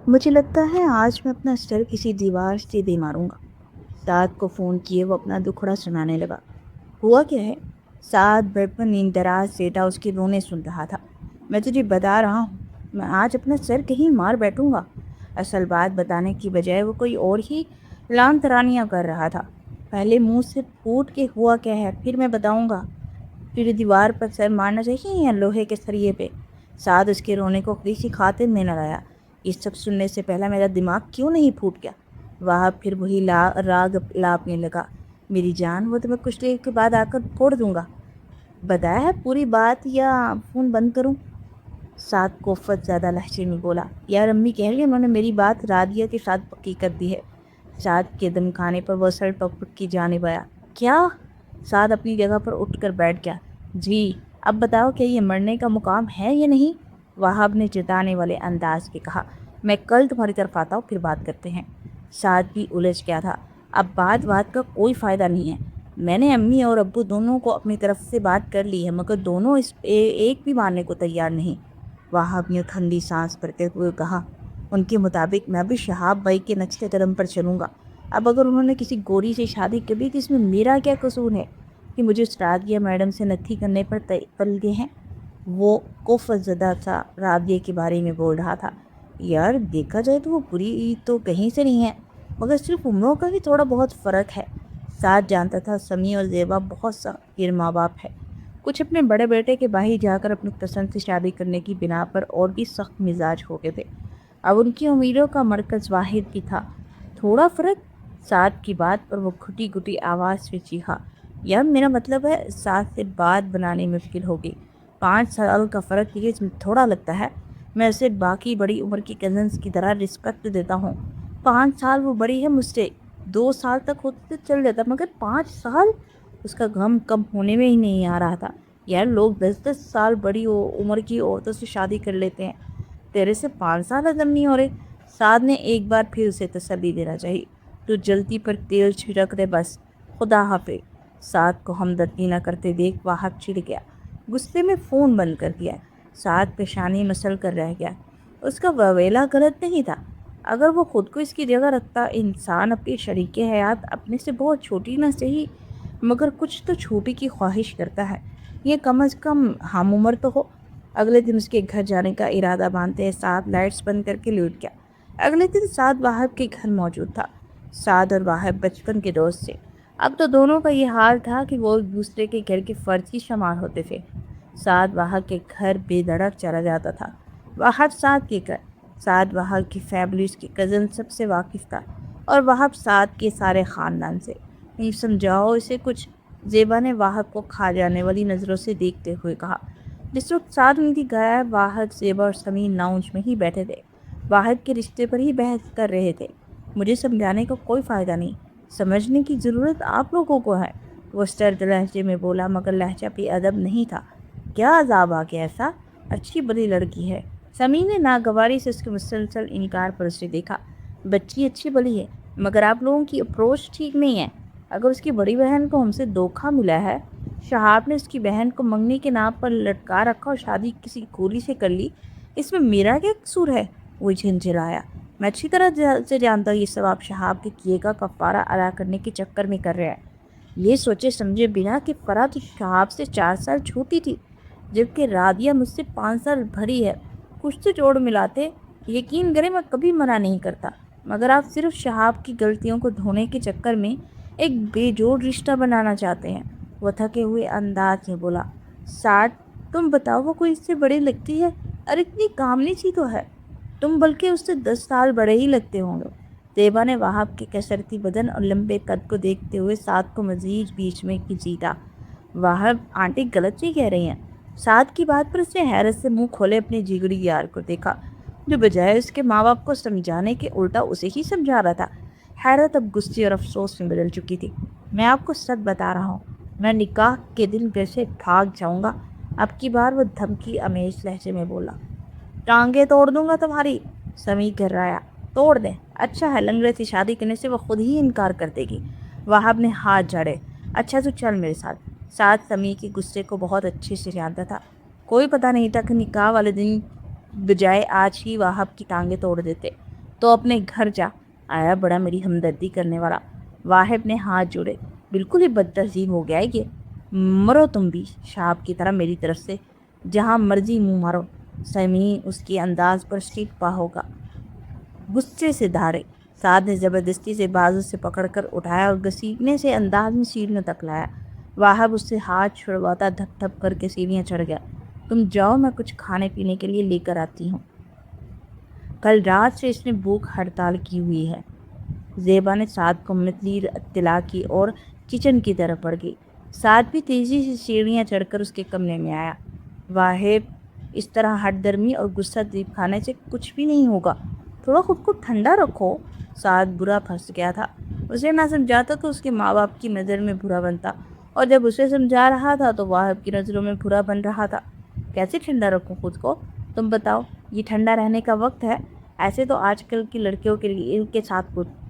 मुझे लगता है आज मैं अपना सर किसी दीवार से दे मारूंगा। साद को फ़ोन किए वो अपना दुखड़ा सुनाने लगा। हुआ क्या है? साद बेड पर नींद दराज लेटा उसके रोने सुन रहा था। मैं तुझे बता रहा हूँ, मैं आज अपना सर कहीं मार बैठूंगा। असल बात बताने की बजाय वो कोई और ही लान तरानियाँ कर रहा था। पहले मुंह से फूट के हुआ क्या है फिर मैं बताऊंगा। फिर दीवार पर सर मारना चाहिए या लोहे के सरिये पे? साद उसके रोने को किसी खातिर में न लाया। ये सब सुनने से पहला मेरा दिमाग क्यों नहीं फूट गया? वह फिर वही राग लापने लगा। मेरी जान, वो तो मैं कुछ देर के बाद आकर फोड़ दूंगा। बताया है पूरी बात या फ़ोन बंद करूं? साद कोफत ज़्यादा लहजे में बोला। यार, अम्मी कह रही है उन्होंने मेरी बात रादिया के साथ पक्की कर दी है। साद के दम खाने पर वह सर टपक की जाने आया। क्या? साद अपनी जगह पर उठकर बैठ गया। जी, अब बताओ क्या ये मरने का मुकाम है या नहीं? वहाब ने जताने वाले अंदाज के कहा। मैं कल तुम्हारी तरफ आता हूँ, फिर बात करते हैं। साद भी उलझ गया था। अब बात बात का कोई फ़ायदा नहीं है। मैंने अम्मी और अब्बू दोनों को अपनी तरफ से बात कर ली है, मगर दोनों एक भी मानने को तैयार नहीं। वहाब ने ठंडी सांस भरते हुए कहा। उनके मुताबिक मैं भी शहाब भाई के नक्शे कदम पर चलूँगा। अब अगर उन्होंने किसी गोरी से शादी कर ली तो इसमें मेरा क्या कसूर है कि मुझे रादिया मैडम से नत्थी करने पर तल गए हैं? वो कोफज़दा सा रादिया के बारे में बोल रहा था। यार, देखा जाए तो वो बुरी तो कहीं से नहीं है, मगर सिर्फ उम्रों का ही थोड़ा बहुत फ़र्क है। साथ जानता था समी और ज़ेबा बहुत सख्त माँ बाप है। कुछ अपने बड़े बेटे के भाई जाकर अपनी पसंद से शादी करने की बिना पर और भी सख्त मिजाज हो गए थे। अब उनकी उम्मीदों का मरकज़ वाहिद ही था। थोड़ा फ़र्क? साथ की बात पर वो घुटी घुटी आवाज़ में चीखा। यार, मेरा मतलब है साथ से बात बनानी मुश्किल होगी। 5 साल का फ़र्क ये थोड़ा लगता है। मैं उसे बाकी बड़ी उम्र की कज़न्स की तरह रिस्पेक्ट देता हूँ। 5 साल वो बड़ी है मुझसे। 2 साल तक होते तो चल जाता, मगर 5 साल? उसका गम कम होने में ही नहीं आ रहा था। यार, लोग 10-10 साल बड़ी उम्र की औरतों से शादी कर लेते हैं। तेरे से 5 साल अदम नहीं हो रहे। साद ने एक बार फिर उसे तसल्ली देना चाहिए। तू जल्दी पर तेल छिड़क दे बस। खुदा हाफिज। साद को हमदर्दी न करते देख वाहब चिढ़ गया। गुस्से में फ़ोन बंद कर दिया। साद पेशानी मसल कर रह गया। उसका रवेला गलत नहीं था। अगर वो खुद को इसकी जगह रखता, इंसान अपनी शरीके हयात अपने से बहुत छोटी ना सही, मगर कुछ तो छोटी की ख्वाहिश करता है। ये कम अज़ कम हम उम्र तो हो। अगले दिन उसके घर जाने का इरादा बांधते साद लाइट्स बंद करके लौट गया। अगले दिन साद वाहिब के घर मौजूद था। साद और वाहिब बचपन के दोस्त थे। अब तो दोनों का ये हाल था कि वो एक दूसरे के घर के फर्जी शुमार होते थे। साद वाहिब के घर बेधड़क चला जाता था। वाहिब साद के घर। साद वाहिब की फैमिली, उसके कज़न सबसे वाकिफ़ था, और वाहिब साद के सारे ख़ानदान से। नहीं समझाओ इसे कुछ। ज़ेबा ने वाहिब को खा जाने वाली नज़रों से देखते हुए कहा। जिस वक्त साद उनकी गायब, वाहिद, ज़ेबा और समीर लाउंज में ही बैठे थे। वाहिद के रिश्ते पर ही बहस कर रहे थे। मुझे समझाने का कोई फ़ायदा नहीं। समझने की ज़रूरत आप लोगों को है। वो सर्द लहजे में बोला, मगर लहजा भी अदब नहीं था। क्या अजाब आ गया ऐसा? अच्छी बड़ी लड़की है। समीर ने नागवारी से उसके मुसलसल इनकार पर उसे देखा। बच्ची अच्छी बड़ी है, मगर आप लोगों की अप्रोच ठीक नहीं है। अगर उसकी बड़ी बहन को हमसे धोखा मिला है, शहाब ने उसकी बहन को मंगनी के नाम पर लटका रखा और शादी किसी गोली से कर ली, इसमें मेरा क्या कसूर है? वो झिंझिलाया। मैं अच्छी तरह से जानता हूँ ये सब आप शहाब के किए का कफ़ारा अदा करने के चक्कर में कर रहे हैं। ये सोचे समझे बिना कि फराह शहाब से 4 साल छोटी थी, जबकि रादिया मुझसे 5 साल भरी है। कुछ तो जोड़ मिलाते। यकीन करें, मैं कभी मना नहीं करता, मगर आप सिर्फ शहाब की गलतियों को धोने के चक्कर में एक बेजोड़ रिश्ता बनाना चाहते हैं। वो थके हुए अंदाज में बोला। 60? तुम बताओ, वो कोई इससे बड़ी लगती है? अरे, इतनी कामली सी तो है। तुम बल्कि उससे 10 साल बड़े ही लगते होंगे। देबा ने वहाब के कसरती बदन और लंबे कद को देखते हुए साद को मजीद बीच में खींचा। वहाब, आंटी गलत नहीं कह रही हैं। साद की बात पर उसने हैरत से मुंह खोले अपने जिगरी यार को देखा, जो बजाय उसके माँ बाप को समझाने के उल्टा उसे ही समझा रहा था। हैरत अब गुस्से और अफसोस में बदल चुकी थी। मैं आपको सच बता रहा हूँ, मैं निकाह के दिन घर से भाग जाऊंगा। अब की बार वो धमकी अमेज लहजे में बोला। टांगे तोड़ दूंगा तुम्हारी। समी घर्राया। तोड़ दे, अच्छा है, लंगड़े से शादी करने से वो खुद ही इनकार कर देगी। वहाब ने हाथ जड़े। अच्छा, तो चल मेरे साथ। साथ समी के गुस्से को बहुत अच्छे से जानता था। कोई पता नहीं था कि निकाह वाले दिन बजाय आज ही वहाब की टांगे तोड़ देते। तो अपने घर जा, आया बड़ा मेरी हमदर्दी करने वाला। वाहिब ने हाथ जोड़े। बिल्कुल ही बदतहजीब हो गया है ये। मरो तुम भी शाप की तरह मेरी तरफ से, जहाँ मर्जी मुंह मारो। समीन उसके अंदाज पर स्ट्रीट पा होगा, गुस्से से धारे। साद ने जबरदस्ती से बाजू से पकड़कर उठाया और घसीटने से अंदाज में सीढ़ियों तक लाया। वाहब उससे हाथ छुड़वाता धप धप करके सीढ़ियाँ चढ़ गया। तुम जाओ, मैं कुछ खाने पीने के लिए लेकर आती हूँ। कल रात से इसने भूख हड़ताल की हुई है। ज़ेबा ने साद को मितली इत्तला की और किचन की तरफ बढ़ गई। साद भी तेज़ी से सीढ़ियाँ चढ़कर उसके कमरे में आया। वाहिब, इस तरह हठधर्मी और गुस्सा दीप खाने से कुछ भी नहीं होगा, थोड़ा खुद को ठंडा रखो। साद बुरा फंस गया था। उसे ना समझाता तो उसके माँ बाप की नज़र में बुरा बनता, और जब उसे समझा रहा था तो वाहिब की नज़रों में बुरा बन रहा था। कैसे ठंडा रखूं खुद को, तुम बताओ। ये ठंडा रहने का वक्त है? ऐसे तो आजकल की लड़कियों के लिए इनके साथ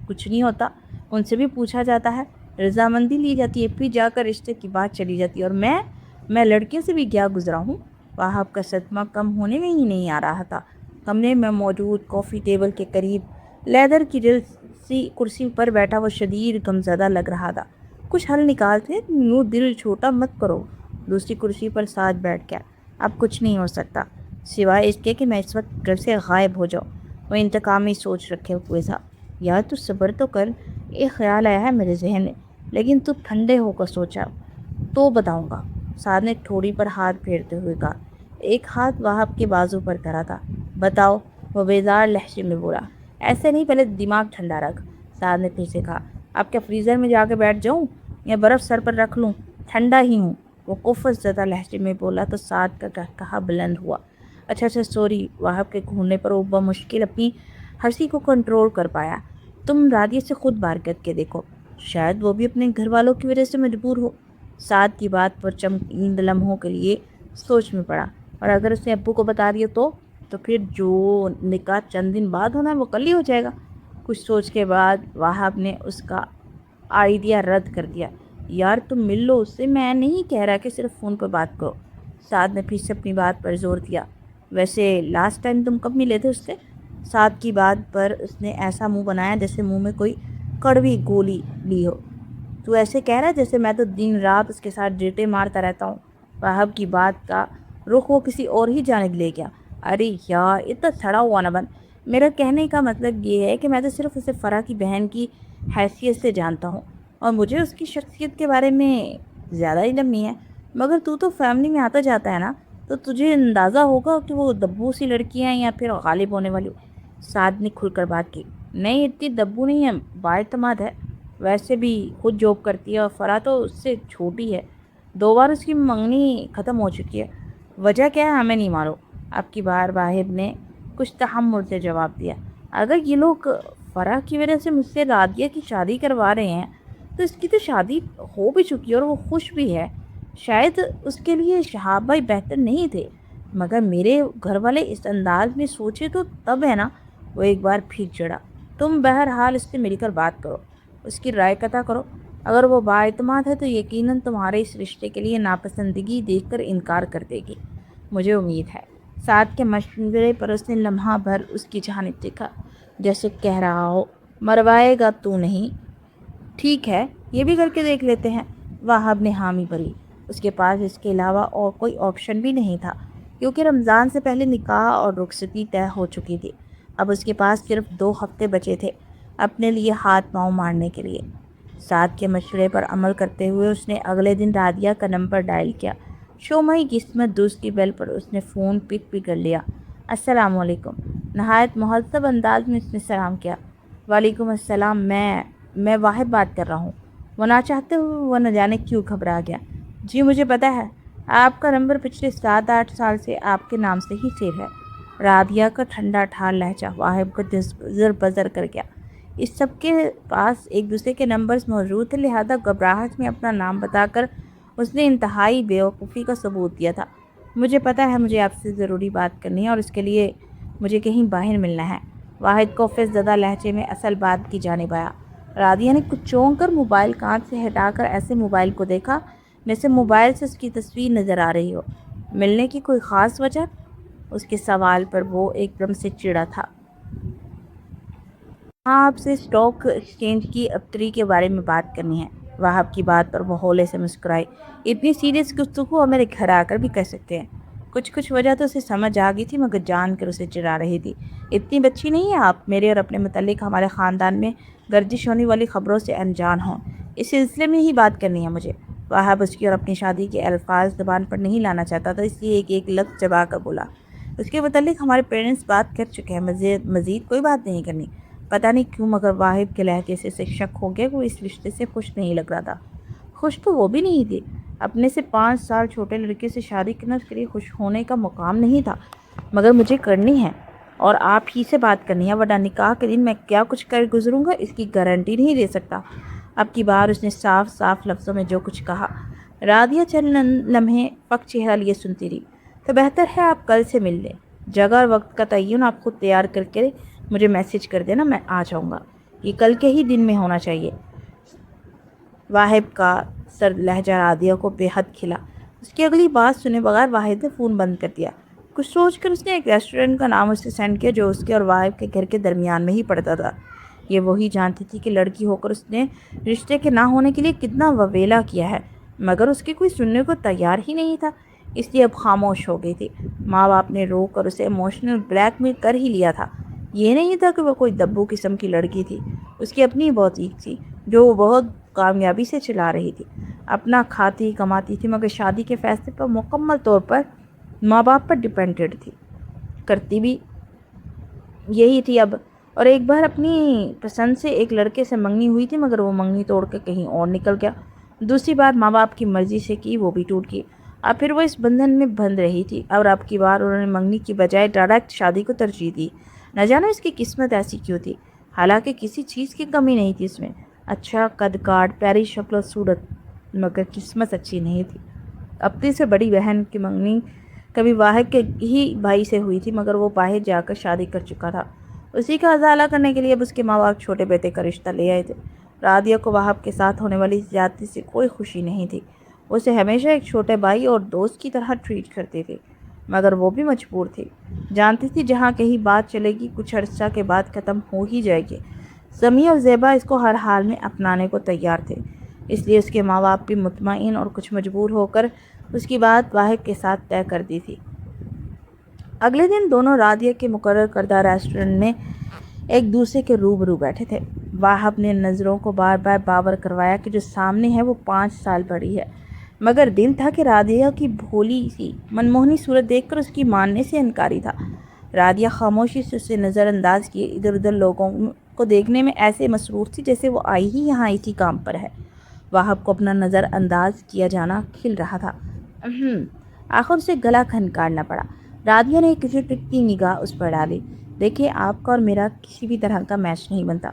कुछ नहीं होता। उनसे भी पूछा जाता है, रजामंदी ली जाती है, फिर जाकर रिश्ते की बात चली जाती है। और मैं लड़कियों से भी क्या गुजरा हूँ। वाहब का सदमा कम होने में ही नहीं आ रहा था। कमरे में मौजूद कॉफ़ी टेबल के करीब लेदर की सी कुर्सी पर बैठा वो शदीद गमज़दा लग रहा था। कुछ हल निकालते, यूँ दिल छोटा मत करो। दूसरी कुर्सी पर साथ बैठ गया। अब कुछ नहीं हो सकता सिवाय इसके कि मैं इस वक्त घर से गायब हो जाऊँ। वो इंतकामी सोच रखे हुए था। यार तू सब्र तो कर, एक ख्याल आया है मेरे जहन में, लेकिन तू ठंडे होकर सोचा तो बताऊंगा। साद ने ठोड़ी पर हाथ फेरते हुए कहा। एक हाथ वाहब के बाजू पर करा था। बताओ, वो बेजार लहजे में बोला। ऐसे नहीं, पहले दिमाग ठंडा रख। साद ने फिर से कहा। अब क्या फ्रीज़र में जाकर बैठ जाऊं या बर्फ़ सर पर रख लूं? ठंडा ही हूँ, वो कुफ्र ज़दा लहजे में बोला तो साद का कहा बुलंद हुआ। अच्छा अच्छा सॉरी। वाहब के घूरने पर वो बमुश्किल अपनी हंसी को कंट्रोल कर पाया। तुम राधिया से खुद बात करके देखो, शायद वो भी अपने घर वालों की वजह से मजबूर हो। साद की बात पर चंद लम्हों के लिए सोच में पड़ा। और अगर उसने अब्बू को बता दिया तो फिर जो निकाह चंद दिन बाद होना है वो कल ही हो जाएगा। कुछ सोच के बाद वाहब ने उसका आइडिया रद्द कर दिया। यार तुम मिल लो उससे, मैं नहीं कह रहा कि सिर्फ फ़ोन पर बात करो। साद ने फिर से अपनी बात पर जोर दिया। वैसे लास्ट टाइम तुम कब मिले थे उससे? साद की बात पर उसने ऐसा मुंह बनाया जैसे मुंह में कोई कड़वी गोली ली हो। तू ऐसे कह रहा है जैसे मैं तो दिन रात उसके साथ डेटे मारता रहता हूँ। वाहब की बात का रुख वो किसी और ही जाने ले गया। अरे यार इतना सड़ा हुआ ना बन। मेरा कहने का मतलब ये है कि मैं तो सिर्फ उसे फ़रा की बहन की हैसियत से जानता हूँ, और मुझे उसकी शख्सियत के बारे में ज़्यादा इल्म नहीं है। मगर तू तो फैमिली में आता जाता है ना, तो तुझे अंदाज़ा होगा कि वो दब्बू सी लड़की हैं या फिर गालिब होने वाली। साद ने खुलकर बात की। नहीं, इतनी दब्बू नहीं है, बाएतमाद है। वैसे भी खुद जॉब करती है और फ़रा तो उससे छोटी है। 2 बार उसकी मंगनी ख़त्म हो चुकी है। वजह क्या है हमें नहीं मालूम। आपकी बार वाहिब ने कुछ तहम्मुल से जवाब दिया। अगर ये लोग फ़रा की वजह से मुझसे रादिया की शादी करवा रहे हैं तो इसकी तो शादी हो भी चुकी है और वो खुश भी है। शायद उसके लिए शहाब भाई बेहतर नहीं थे, मगर मेरे घर वाले इस अंदाज में सोचे तो तब है ना। वो एक बार फिर चढ़ा। तुम बहरहाल इससे मिलकर बात करो, उसकी राय पता करो। अगर वो बाएतमाद है तो यकीनन तुम्हारे इस रिश्ते के लिए नापसंदगी देखकर इनकार कर देगी, मुझे उम्मीद है। साथ के मशवरे पर उसने लम्हा भर उसकी जानिब देखा, जैसे कह रहा हो मरवाएगा तू नहीं। ठीक है, ये भी करके देख लेते हैं। वाहब ने हामी भरी। उसके पास इसके अलावा और कोई ऑप्शन भी नहीं था, क्योंकि रमज़ान से पहले निकाह और रुखसती तय हो चुकी थी। अब उसके पास सिर्फ 2 हफ्ते बचे थे अपने लिए हाथ पाँव मारने के लिए। साद के मशवरे पर अमल करते हुए उसने अगले दिन रादिया का नंबर डायल किया। शोमई किस्मत दोस्त की बेल पर उसने फ़ोन पिक भी कर लिया। अस्सलामुअलैकुम। नहायत मुहज़्ज़ब अंदाज में उसने सलाम किया। वालेकुम अस्सलाम, मैं वाहिद बात कर रहा हूँ। वो ना चाहते हुए वो न जाने क्यों घबरा गया। जी मुझे पता है, आपका नंबर पिछले 7-8 साल से आपके नाम से ही सेव है। राधिया का ठंडा ठार लहजा वाहिब को जर बजर कर गया। इस सब के पास एक दूसरे के नंबर्स मौजूद थे, लिहाजा घबराहट में अपना नाम बताकर उसने इंतहाई बेवकूफ़ी का सबूत दिया था। मुझे पता है, मुझे आपसे ज़रूरी बात करनी है और इसके लिए मुझे कहीं बाहर मिलना है। वाहिद को ज़दा लहजे में असल बात की जानिब आया। राधिया ने कुछ चौंक कर मोबाइल कान से हटाकर ऐसे मोबाइल को देखा जैसे मोबाइल से उसकी तस्वीर नज़र आ रही हो। मिलने की कोई ख़ास वजह? उसके सवाल पर वो एकदम से चिढ़ा था। हाँ, आपसे स्टॉक एक्सचेंज की अबतरी के बारे में बात करनी है। वह आपकी बात पर वो हौले से मुस्कुराई। इतनी सीरियस गुफ्तगू और मेरे घर आकर भी कर सकते हैं। कुछ वजह तो उसे समझ आ गई थी, मगर जानकर उसे चिढ़ा रही थी। इतनी बच्ची नहीं है आप, मेरे और अपने मुतालिक हमारे ख़ानदान में गर्दिश होने वाली खबरों से अनजान हों। इस सिलसिले में ही बात करनी है मुझे। वहाब उसकी और अपनी शादी के अल्फाज ज़बान पर नहीं लाना चाहता था, इसलिए एक एक लफ्ज़ चबा कर बोला। उसके मुतालिक हमारे पेरेंट्स बात कर चुके हैं, मज़ीद कोई बात नहीं करनी। पता नहीं क्यों, मगर वाहिद के लहजे से शक हो गया। वो इस रिश्ते से खुश नहीं लग रहा था। खुश तो वो भी नहीं थी। अपने से 5 साल छोटे लड़के से शादी करना उसके लिए खुश होने का मुकाम नहीं था। मगर मुझे करनी है और आप ही से बात करनी है, वरना निकाह के दिन मैं क्या कुछ कर गुजरूंगा इसकी गारंटी नहीं दे सकता। अब की बार उसने साफ साफ लफ्ज़ों में जो कुछ कहा। राधिया चंद लम्हे पक चेहरा लिए सुनती रही। तो बेहतर है आप कल से मिल लें। जगह और वक्त का तयन आप खुद तैयार करके मुझे मैसेज कर देना, मैं आ जाऊँगा। ये कल के ही दिन में होना चाहिए। वाहिब का सर लहजा राधिया को बेहद खिला। उसकी अगली बात सुने बगैर वाहिद ने फ़ोन बंद कर दिया। कुछ सोचकर उसने एक रेस्टोरेंट का नाम उसे सेंड किया जो उसके और वाहिब के घर के दरमियान में ही पड़ता था। ये वही जानती थी कि लड़की होकर उसने रिश्ते के ना होने के लिए कितना ववेला किया है, मगर उसकी कोई सुनने को तैयार ही नहीं था। इसलिए अब खामोश हो गई थी। माँ बाप ने रो कर उसे इमोशनल ब्लैकमेल कर ही लिया था। ये नहीं था कि वह कोई दब्बू किस्म की लड़की थी। उसकी अपनी बौतीक थी जो वो बहुत कामयाबी से चला रही थी। अपना खाती कमाती थी, मगर शादी के फैसले पर मुकम्मल तौर पर माँ बाप पर डिपेंडेड थी। करती भी यही थी अब। और एक बार अपनी पसंद से एक लड़के से मंगनी हुई थी, मगर वो मंगनी तोड़ कर कहीं और निकल गया। दूसरी बार माँ बाप की मर्ज़ी से की, वो भी टूट गई। अब फिर वो इस बंधन में बंध रही थी। और अब की बार उन्होंने मंगनी की बजाय डायरेक्ट शादी को तरजीह दी। न जाने इसकी किस्मत ऐसी क्यों थी। हालांकि किसी चीज़ की कमी नहीं थी इसमें। अच्छा कद काठ, प्यारी शक्ल और सूरत, मगर किस्मत अच्छी नहीं थी। अपनी से बड़ी बहन की मंगनी कभी वाहिद के ही भाई से हुई थी, मगर वो बाहर जाकर शादी कर चुका था। उसी का अजाला करने के लिए अब उसके माँ बाप छोटे बेटे का रिश्ता ले आए थे। रादिया को वहाब के साथ होने वाली ज्यादती से कोई खुशी नहीं थी। उसे हमेशा एक छोटे भाई और दोस्त की तरह ट्रीट करती थी, मगर वो भी मजबूर थी। जानती थी जहाँ कहीं बात चलेगी कुछ अर्सा के बाद ख़त्म हो ही जाएगी। समी और ज़ेबा इसको हर हाल में अपनाने को तैयार थे, इसलिए उसके माँ बाप भी मुतमईन और कुछ मजबूर होकर उसकी बात वाहिद के साथ तय कर दी थी। अगले दिन दोनों रादिया के मुकर्रर करदा रेस्टोरेंट में एक दूसरे के रूबरू बैठे थे। वाहब ने नज़रों को बार बार बावर करवाया कि जो सामने है वो 5 साल बड़ी है, मगर दिल था कि रादिया की भोली सी मनमोहनी सूरत देखकर उसकी मानने से इनकारी था। रादिया खामोशी से उसे नज़रअंदाज किए इधर उधर लोगों को देखने में ऐसे मसरूफ़ थी जैसे वो आई ही यहाँ इसी काम पर है। वाहब को अपना नज़रअंदाज किया जाना खिल रहा था। आखिर उसे गला खनकारना पड़ा। राधिया ने किसी टिकती निगाह उस पर डाली। देखिए, आपका और मेरा किसी भी तरह का मैच नहीं बनता।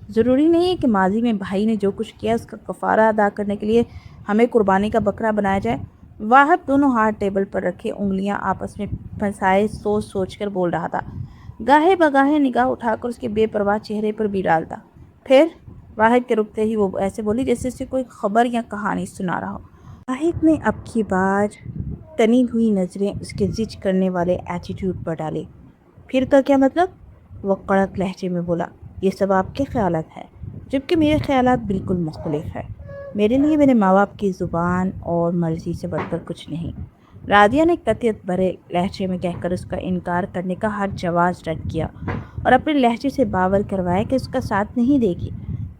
ज़रूरी नहीं है कि माजी में भाई ने जो कुछ किया उसका कफ़ारा अदा करने के लिए हमें कुर्बानी का बकरा बनाया जाए। वाहिब दोनों हाथ टेबल पर रखे उंगलियां आपस में फंसाए सोच सोच कर बोल रहा था। गाहे बगाहे निगाह उठाकर उसके बेपरवाह चेहरे पर भी डालता। फिर वाहिद के रुकते ही वो ऐसे बोली जैसे उसे कोई खबर या कहानी सुना रहा हो। वाहिद ने अब की बार तनी हुई नज़रें उसके जिज करने वाले एटीट्यूड पर डाली। फिर का क्या मतलब? वह कड़क लहजे में बोला। ये सब आपके ख्यालात हैं, जबकि मेरे ख्यालात बिल्कुल मुख्तलिफ है। मेरे लिए मेरे माँ बाप की ज़ुबान और मर्ज़ी से बढ़कर कुछ नहीं। रादिया ने कतियत भरे लहजे में कहकर उसका इनकार करने का हर जवाज़ रद्द किया और अपने लहजे से बावर करवाया कि उसका साथ नहीं देगी।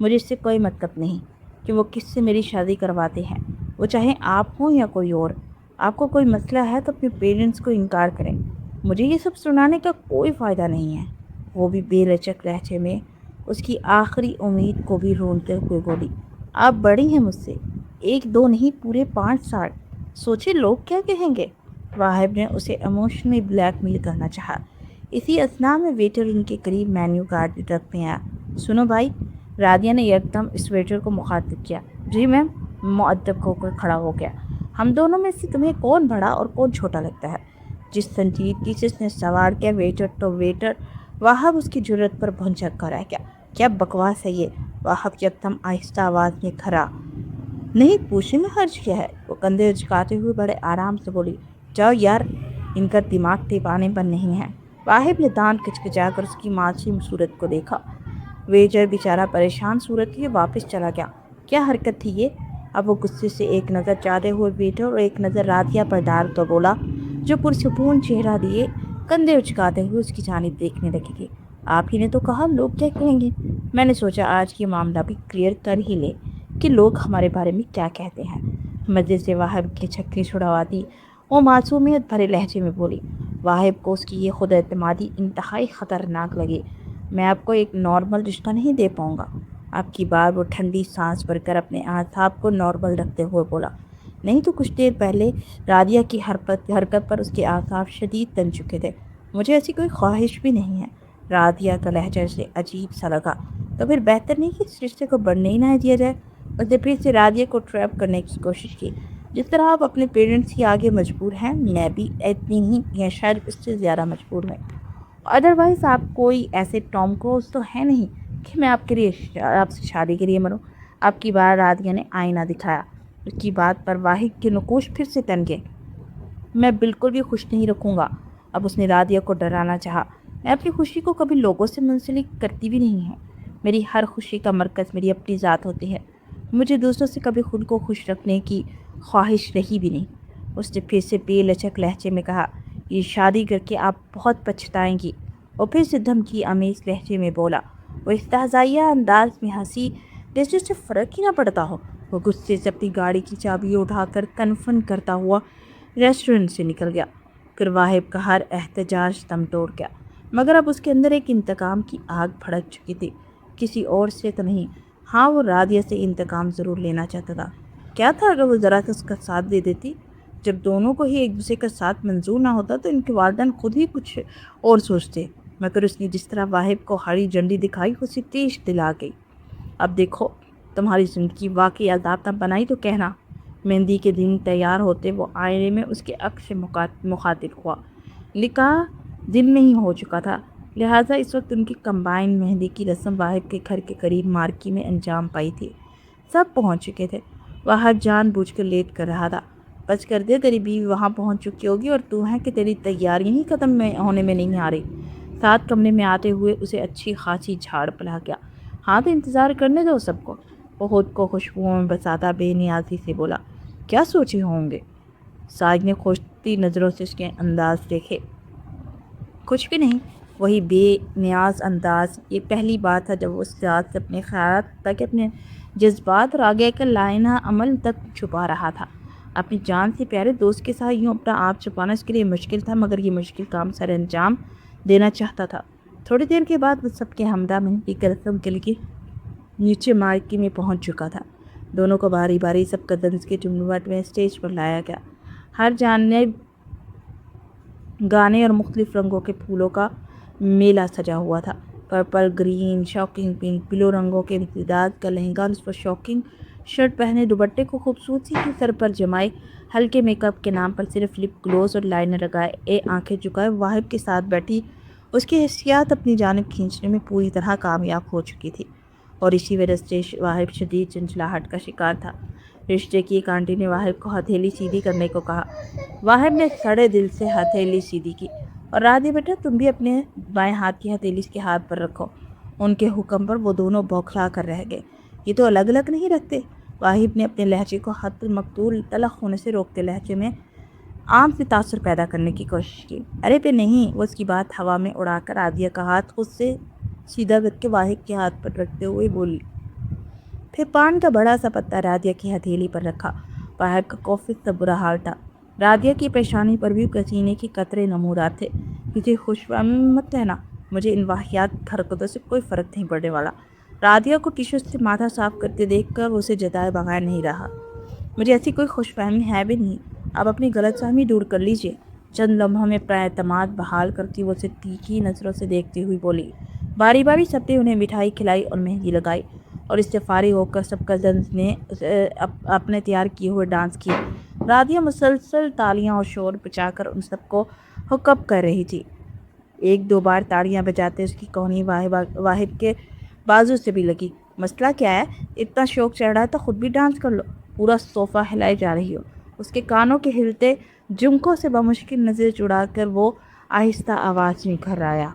मुझे इससे कोई मतलब नहीं कि वो किससे मेरी शादी करवाते हैं, वो चाहे आप हों या कोई और। आपको कोई मसला है तो अपने पेरेंट्स को इनकार करें, मुझे ये सब सुनाने का कोई फ़ायदा नहीं है। वो भी बेलचक लहजे में उसकी आखिरी उम्मीद को भी रोनते हुए बोली। आप बड़ी हैं मुझसे, 1 2 नहीं पूरे 5 साल। सोचे लोग क्या कहेंगे। वाहिब ने उसे इमोशनली ब्लैकमेल करना चाहा। इसी असना में वेटर उनके करीब मेन्यू कार्ड रखने आया। सुनो भाई, रादिया ने एकदम इस वेटर को मुखातिब किया। जी मैम, मुअद्दब होकर खड़ा हो गया। हम दोनों में से तुम्हें कौन बड़ा और कौन छोटा लगता है? जिस संजीदगी से उसने सवाल किया वेटर तो वेटर, वाहब उसकी जुर्रत पर भुंचक कर रह गया। क्या बकवास है ये? वाहब एकदम आहिस्ता आवाज़ में खरा। नहीं, पूछने में हर्ज क्या है? वो कंधे झुकाते हुए बड़े आराम से बोली। जाओ यार, इनका दिमाग टिपाने पर नहीं है। वाहिब ने दांत किचकिचाकर उसकी मासूम सूरत को देखा। वेटर बेचारा परेशान सूरत लिए वापस चला गया। क्या हरकत थी ये? अब वो गुस्से से एक नज़र चाहते हुए वेटर और एक नज़र राधिया पर डाल तो बोला, जो पुरसुकून चेहरा लिए कंधे उचकाते हुए उसकी जानिब देखने लगेगी। आप ही ने तो कहा लोग क्या कहेंगे। मैंने सोचा आज ये मामला भी क्लियर कर ही ले कि लोग हमारे बारे में क्या कहते हैं। मज़े से वाहिब की छक्की छुड़वाती वो मासूमियत भरे लहजे में बोली। वाहिब को उसकी ये खुद एतमादी इंतहाई ख़तरनाक लगी। मैं आपको एक नॉर्मल रिश्ता नहीं दे पाऊँगा। आपकी बार वो ठंडी सांस भरकर अपने आसाब को नॉर्मल रखते हुए बोला। नहीं तो कुछ देर पहले राधिया की हरकत पर उसके आसाब शदीद तन चुके थे। मुझे ऐसी कोई ख्वाहिश भी नहीं है। राधिया का लहजा से अजीब सा लगा। तो फिर बेहतर नहीं कि इस रिश्ते को बढ़ने ही ना दिया जाए। उसने फिर से राधिया को ट्रैप करने की कोशिश की। जिस तरह आप अपने पेरेंट्स के आगे मजबूर हैं, मैं भी इतनी ही या शायद इससे ज़्यादा मजबूर हूँ। अदरवाइज़ आप कोई ऐसे टॉम क्रूज तो है नहीं कि मैं आपके लिए आपसे शादी के लिए मरूँ। आपकी बार राधिया ने आईना दिखाया। उसकी बात पर वाहिद के नकुश फिर से तन गए। मैं बिल्कुल भी खुश नहीं रखूँगा। अब उसने राधिया को डराना चाहा। मैं अपनी खुशी को कभी लोगों से मुंसलिक करती भी नहीं है। मेरी हर खुशी का मरकज़ मेरी अपनी ज़ात होती है। मुझे दूसरों से कभी खुद को खुश रखने की ख्वाहिश रही भी नहीं। उसने फिर से बेलचक लहजे में कहा, ये शादी करके आप बहुत पछताएंगी। और फिर से धमकी आमेज लहजे में बोला। वो इस्तेहज़ाइया अंदाज में हंसी जैसे उससे फ़र्क ही ना पड़ता हो। वो गुस्से से अपनी गाड़ी की चाबी उठाकर कन्फर्म करता हुआ रेस्टोरेंट से निकल गया। फिर वाहिब का हर एहतजाज दम तोड़ गया। मगर अब उसके अंदर एक इंतकाम की आग भड़क चुकी थी। किसी और से तो नहीं। हाँ, वो राधिया से इंतकाम ज़रूर लेना चाहता था। क्या था अगर वो ज़रा सा उसका साथ दे देती। जब दोनों को ही एक दूसरे का साथ मंजूर ना होता तो इनके वालिदैन खुद ही कुछ और सोचते। मगर उसने जिस तरह वाहिब को हरी झंडी दिखाई उसे तेज दिला गई। अब देखो, तुम्हारी ज़िंदगी वाकई अज़ाब बनाई तो कहना। मेहंदी के दिन तैयार होते वो आईने में उसके अक्स से मुखातिब हुआ। निकाह दिन में ही हो चुका था, लिहाजा इस वक्त उनकी कंबाइन मेहंदी की रस्म वाहिब के घर के करीब मार्की में अंजाम पाई थी। सब पहुंच चुके थे। वाहिब जानबूझकर लेट कर रहा था। बस कर दे, तेरी बीवी वहां पहुंच चुकी होगी और तू है कि तेरी तैयारियां ही ख़त्म होने में नहीं आ रही। साथ कमरे में आते हुए उसे अच्छी खासी झाड़ पला गया। हाँ तो इंतज़ार करने दो सबको। वो खुद को खुशबुओं में बसाता बेनियाजी से बोला। क्या सोचे होंगे? साज ने खोजती नज़रों से उसके अंदाज देखे। कुछ भी नहीं, वही बेनियाज अंदाज। ये पहली बार था जब वो उस रात से अपने ख्यालात ताकि अपने जज्बात और आगे का लाइना अमल तक छुपा रहा था। अपनी जान से प्यारे दोस्त के साथ यूँ अपना आप छुपाना इसके लिए मुश्किल था, मगर ये मुश्किल काम सर अंजाम देना चाहता था। थोड़ी देर के बाद वो सबके हमदा मेहंदी की रस्म के लिए नीचे मार्की में पहुंच चुका था। दोनों को बारी बारी सब कज़न्स के झुंझुनट में स्टेज पर लाया गया। हर जानने गाने और मुख्तलिफ रंगों के फूलों का मेला सजा हुआ था। Purple, green, shocking pink, blue रंगों के इम्तिदाद का लहंगा, उस पर शॉकिंग शर्ट पहने, दुपट्टे को खूबसूरती से सर पर जमाए, हल्के मेकअप के नाम पर सिर्फ लिप ग्लोस और लाइनर लगाए, आंखें झुकाए वाहिब के साथ बैठी उसकी हिस्सियात अपनी जानिब खींचने में पूरी तरह कामयाब हो चुकी थी। और इसी वजह से वाहिब शदीद चंचलाहट का शिकार था। रिश्ते की एक आंटी ने वाहिब को हथेली सीधी करने को कहा। वाहिब ने सड़े दिल से हथेली सीधी की और राधे बेटा तुम भी अपने बाएं हाथ की हथेली इसके हाथ पर रखो। उनके हुक्म पर वो दोनों बौखला कर रह गए। ये तो अलग अलग नहीं रखते। वाहिब ने अपने लहजे को हद मकतूल तलख होने से रोकते लहजे में आम से तासुर पैदा करने की कोशिश की। अरे पे नहीं, वो उसकी बात हवा में उड़ाकर राधिया का हाथ खुद से सीधा करके वाहिब के हाथ पर रखते हुए बोली। फिर पान का बड़ा सा पत्ता राधिया की हथेली पर रखा। वाहिब का कॉफी सा बुरा हाल था। राधिया की पेशानी पर भी पसीने के कतरे नमूदार थे। मुझे खुशफहमी में मत रहना, मुझे इन वाहियात हरकतों से कोई फ़र्क नहीं पड़ने वाला। राधिया को टिश्यू से माथा साफ करते देखकर उसे जताए बगैर नहीं रहा। मुझे ऐसी कोई खुशफहमी है भी नहीं। आप अपनी गलतफहमी दूर कर लीजिए। चंद लम्हों में प्रायतमाद बहाल करती वो उसे तीखी नज़रों से देखती हुई बोली। बारी बारी सबने उन्हें मिठाई खिलाई और मेहंदी लगाई और इससे फारिग होकर सब कज़न्स ने अपने तैयार किए हुए डांस किए। राधिया मुसलसल तालियां और शोर बचाकर उन सबको हुक्म कर रही थी। एक दो बार ताड़ियां बजाते उसकी कोहनी वाहिब के बाजू से भी लगी। मसला क्या है? इतना शौक चढ़ रहा है तो खुद भी डांस कर लो। पूरा सोफ़ा हिलाई जा रही हो। उसके कानों के हिलते झुमकों से बमुश्किल नज़र चुड़ाकर वो आहिस्ता आवाज़ में घर आया।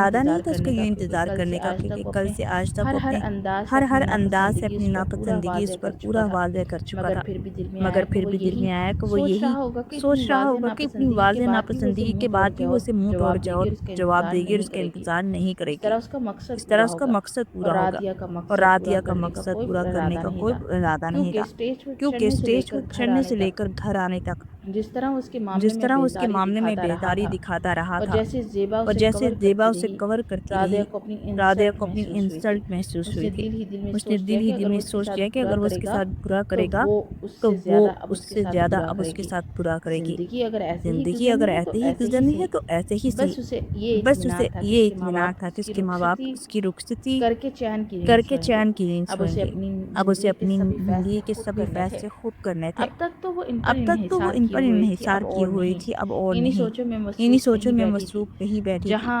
इरादा नहीं था उसका करने ये का, इंतज़ार कल से करने का, आज तक क्योंकि वो कल अपने से आज तक हर वो हर अपने अंदाज से हर अपनी अंदाज़ से नापसंदगी अपनी उस पर पूरा नापसंदगी उस वाज़ेह पर कर पूरा चुका था। वाज़ेह कर चुका मगर था। फिर भी दिल में आया मगर कि फिर वो भी दिल यही में आया कि वो सोच रहा यही होगा कि इतनी सोच रहा वाज़ेह होगा कि इतनी नापसंदगी के वाज़ेह बाद भी वो उसे नापसंदगी मुँह के तोड़ बाद भी वो उसे मुँह तोड़ जवाब देगी और उसका जवाब इंतज़ार देगी और नहीं उसका करेगी। इंतज़ार नहीं इस तरह करेगी। उसका मकसद इस तरह पूरा उसका होगा मकसद और पूरा होगा रादिया का और मकसद पूरा रादिया का करने का मकसद कोई पूरा करने इरादा का नहीं कोई था। इरादा नहीं क्योंकि था, स्टेज पर क्योंकि चढ़ने से स्टेज लेकर पर घर चढ़ने आने से तक लेकर घर आने तक जिस तरह उसके मामले जिस में तरह उसके बेदारी मामले में दिखाता रहा बेदारी था दिखाता रहा और था जैसे ज़ेबा और उसे जैसे कवर ज़ेबा करती उसे रही, कवर करती राधिया रही, को अपनी राधिया इंसल्ट को अपनी महसूस हुई थी। इंसल्ट महसूस हुई उसने थी। दिल ही दिल में उसने सोच दिल लिया ही कि दिल अगर में वो उसके सोच साथ लिया कि बुरा अगर वो उसके करेगा, साथ बुरा तो करेगा वो तो उससे वो ज़्यादा अब उसके उससे साथ ज़्यादा बुरा अब उसके करेगी। साथ बुरा करेगी। ज़िंदगी अगर ऐसे ही ज़िंदगी गुज़रनी अगर है तो ऐसे ही ऐसे ही गुज़रनी है सही। तो ऐसे ही सही। बस उसे ये बस इत्मीनान उसे था कि ये उसके इत्मीनान माँ-बाप था कि उसकी उसके माँ-बाप रुखसती उसकी रुखसती करके चैन की नींद करके सोएँगे। चैन की नींद अब उसे सोएँगे। अपनी अब उसे ज़िंदगी के अपनी सभी ज़िंदगी फ़ैसले के खुद सभी करने थे। फैसले खुद करने थे। अब तक तो वो इन पर अब तक तो वो इन्हिसार इन किए पर हुए थी, अब इन्हिसार किए और हुई नहीं। थी, अब और इन्हीं नहीं। सोचों में इन्हीं मसरूफ़ सोचों कहीं में बैठी थी, मसरूफ़ कहीं बैठी थी। जहाँ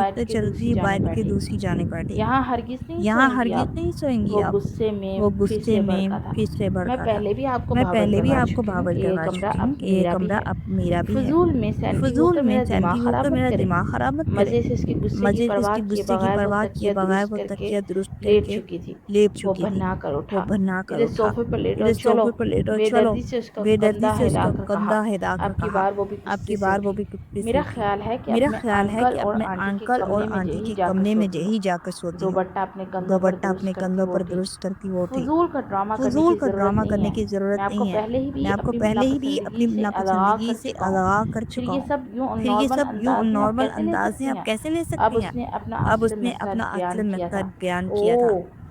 आहिस्ता के चलती दूसरी है जाने बाइक के बैठी। दूसरी जाने बैठी। यहाँ हरगिज़ नहीं यहाँ सोएँगी हरगिज़ आप। नहीं सोएँगी वो आप। गुस्से वो में फिर गुस्से से में भड़का था। फिर से मैं भड़का था। पहले भी आपको मैं बावल पहले भी करवा आपको चुकी हूँ बावल कि ये करवा कमरा चुकी हूँ अब कि ये मेरा भी कमरा है। अब मेरा भी है। फ़िज़ूल में सैंटी फ़िज़ूल होकर में मेरा दिमाग सैंती ख़राब होकर मत मेरा करें। दिमाग ख़राब मत करें। मज़े से इसके गुस्से की मज़े परवाह इसके किए गुस्से की बगैर वो परवाह किए तकिया बगैर दुरुस्त वो करके तकिया दुरुस्त लेट करके चुकी थी। लेट वो चुकी थी। भन्ना कर वो उठा। भन्ना कर इधर उठा। सोफ़े पर लेटो इधर चलो। सोफ़े पर लेटो चलो। बेदर्दी से उसका बेदर्दी कंधा से उसका हिलाकर कहा। कंधा हिलाकर अब की कहा। बार वो भी अब गुस्से की से बार वो उठी। भी चुप्पी से मेरा उठी। ख़्याल है कि मेरा अपने ख़्याल है अंकल कि और अपने आंटी के अंकल और कमरे में आंटी यहीं के जाकर कमरे में सोती हूँ। यहीं जाकर सोती हूँ। दुपट्टा अपने कंधों पर दुपट्टा दुरुस्त अपने करती कंधों वो पर उठी। दुरुस्त करती वो थी। फ़ुज़ूल का ड्रामा करने फ़ुज़ूल की का ज़रूरत ड्रामा नहीं करने है। की ज़रूरत मैं आपको नहीं है। पहले ही भी मैं आपको अपनी पहले ही भी अपनी नापसंदगी से अलगा नापसंदगी कर से चुका हूँ। अलगा कर फिर चुका ये हूँ। सब यूँ फिर ये नॉर्मल सब यूँ अंदाज़ में आप नॉर्मल कैसे ले अंदाज़ में सकती आप हैं? कैसे ले अब सकती हैं? उसने अपना अब असली उसने मसला अपना बयान असली किया मकसद था। बयान किया था। ओह!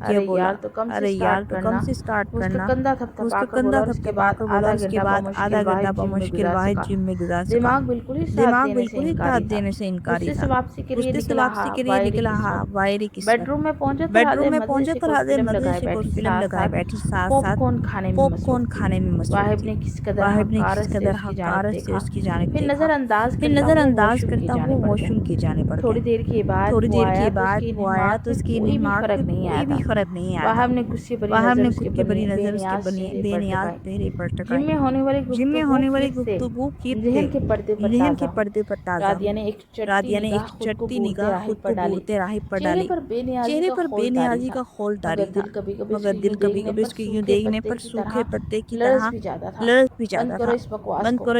क्या अरे बोला, यार तो कम से अरे यार स्टार्ट तो कम करना। से स्टार्ट वो उसका करना। कंधा वो उसका थपथपाकर बोला कंधा और उसके बाद थपथपाकर बोला और आधा उसके घंटा बाद आधा बमुश्किल घंटा वाहिद जिम में बमुश्किल गुजार वाहिद सका। जिम में गुजार सका। दिमाग बिल्कुल ही साथ दिमाग देने से बिल्कुल ही साथ इनकारी था। देने से इनकारी गुस्से से था। वापसी के लिए गुस्से से निकला वापसी के लिए वायरी निकला किस्मत। वायरी किस्मत। बेडरूम में पहुंचे तो बेडरूम हाजिर में मजे पहुंचे से तो कोई हाजिर फिल्म मजे लगाए से कोई बैठी फिल्म साथ लगाए साथ बैठी, साथ साथ पॉपकॉर्न खाने में पॉपकॉर्न मसरूफ थी। खाने में मसरूफ वाहिब थी। ने किस कदर वाहिब ने किस हकारत से कदर उसकी जानिब हकारत से देखा, उसकी जानिब फिर देखा, नजरअंदाज फिर करता हुआ नजरअंदाज वॉशरूम की करता जाने वो पड़ गया। वॉशरूम के जाने पड़ गया। थोड़ी देर के बाद थोड़ी वो देर आया के तो बाद उसकी वो आया निहमात तो में उसकी कोई भी निमात फर्क पे नहीं आया कोई भी था। फर्क नहीं आया था। वाहिब ने गुस्से भरी वाहिब नजर ने उसके गुस्से भरी नजर उसके बेनियाज चेहरे पर बेनियाज टिकाई। चेहरे पर जिम टकाई। में होने वाली जिम में गुफ्तगू होने वाली फिर से गुफ्तगू फिर से जहन के पर्दे पर जहन के ताज़ा हुई। पर्दे पर ताज़ा रादिया हुई। ने एक चटती रादिया ने एक निगाह खुद को चटती बूढ़ते निगाह राहिब खुद पर को डाली। बूढ़ते राही पर चेहरे डाली। पर बेनियाजी चेहरे का पर खौल तारी बेनियाजी था, का खौल मगर तारी था। दिल कभी कभी मगर उसके दिल यूं कभी देखने कभी पर उसके यूं सूखे देखने पत्ते पर की सूखे तरह पत्ते की लरज तरह भी जाता था। लरस भी बंद जाता करो था। इस बकवास बंद को, करो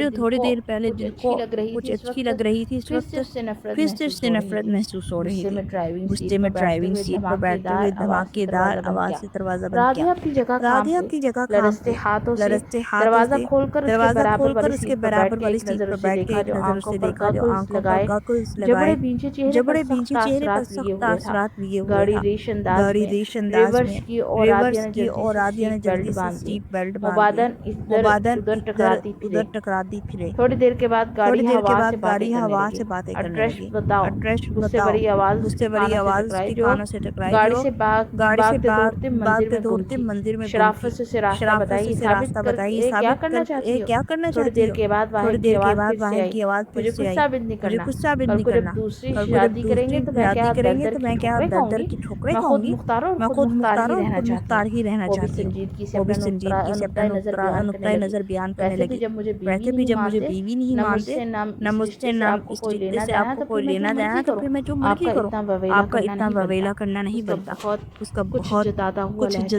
जो थोड़ी देर पहले कुछ दिल अच्छी को लग रही कुछ थी, इस अच्छी वक्त लग रही थी, इस फिर वक्त से उससे नफरत फिर से महसूस उससे हो रही नफरत थी। महसूस हो रही गुस्से थी। में ड्राइविंग गुस्से सीट में पर बैठते ड्राइविंग हुए सीट पर बैठते धमाकेदार हुए आवाज से धमाकेदार दरवाजा बंद आवाज किया। से दरवाजा बंद किया। राधिया अपनी जगह काम राधिया पे अपनी जगह काम लरजते पे हाथों से लरजते हाथों दरवाजा से खोलकर उसके दरवाजा बराबर खोलकर वाली उसके सीट पर बैठ बराबर के वाली एक सीट नजर पर उसे बैठ के देखा एक जो नज़र आंखों उसे पर देखा, जो गॉगल्स आंखों पर लगाए, गॉगल्स जबड़े लगाए, भींचे चेहरे पर जबड़े सख्त भींचे चेहरे पर तासरात लिए सख्त हुए था। असरात लिए हुए गाड़ी था। रेस अंदाज गाड़ी में रेश अंदाज रिवर्स में की और राधिया रिवर्स ने की जल्दी और से आदिया ने सीट बेल्ट जल्दी से बांध ली। सीट बेल्ट बांध ली। मुबादन इधर मुबादन उधर इधर टकराती उधर फिरे। टकराती फिरे। थोड़ी देर के बाद गाड़ी थोड़ी देर के हवा बाद से बातें गाड़ी करने हवा लगी। से बातें करने अड्रेस लगी। बताओ। एड्रेस गुस्से बताओ। भरी आवाज उसके गुस्से भरी कानों से आवाज टकराई उसके जो कानों से टकराई, गाड़ी जो से गाड़ी से भागते दौड़ते मंदिर भागते में गुम दौड़ते थी। मंदिर में गुम शराफत थी। से उसे रास्ता शराफत बताई, से ये उसे साबित रास्ता कर बताई, ये क्या साबित करना कर चाहती हो। क्या करना थोड़ी चाहती देर हो। के बाद वाहिद थोड़ी की देर के आवाज बाद फिर से वाहिद आई, की आवाज़ फिर मुझे से कुछ आई, साबित नहीं मुझे करना। कुछ साबित कल नहीं को जब करना। दूसरी कल को जब शादी करेंगे दूसरी तो मैं शादी क्या दर करेंगे दर तो की मैं क्या ठोकरें दर दर खाऊंगी। की ठोकरें मैं खुद खाऊंगी। मुख्तार और मैं खुद खुद मुख्तार मुख्तार ही और रहना खुद चाहती हूँ। मुख्तार ही रहना वो भी चाहती हूँ। संजीदगी से वो भी अपना संजीदगी से अपना नुक्ता नजर बयान करने नुक्ता लगी। नज़र बयान करने वैसे भी लगी। जब मुझे बीवी वैसे भी नहीं जब मुझे मानते, बीवी नहीं न मानते, मुझसे न न इस मुझसे रिश्ते से न आपको इस कोई रिश्ते लेना से देना, आपको तो फिर कोई मैं जो लेना देना, मर्जी तो करूँ। फिर मैं जो मर्जी आपका करूँ। इतना बवेला आपका करना इतना नहीं बनता। बवेला करना नहीं उसका बनता। बहुत उसका कुछ बहुत जताता हुआ कुछ लहजा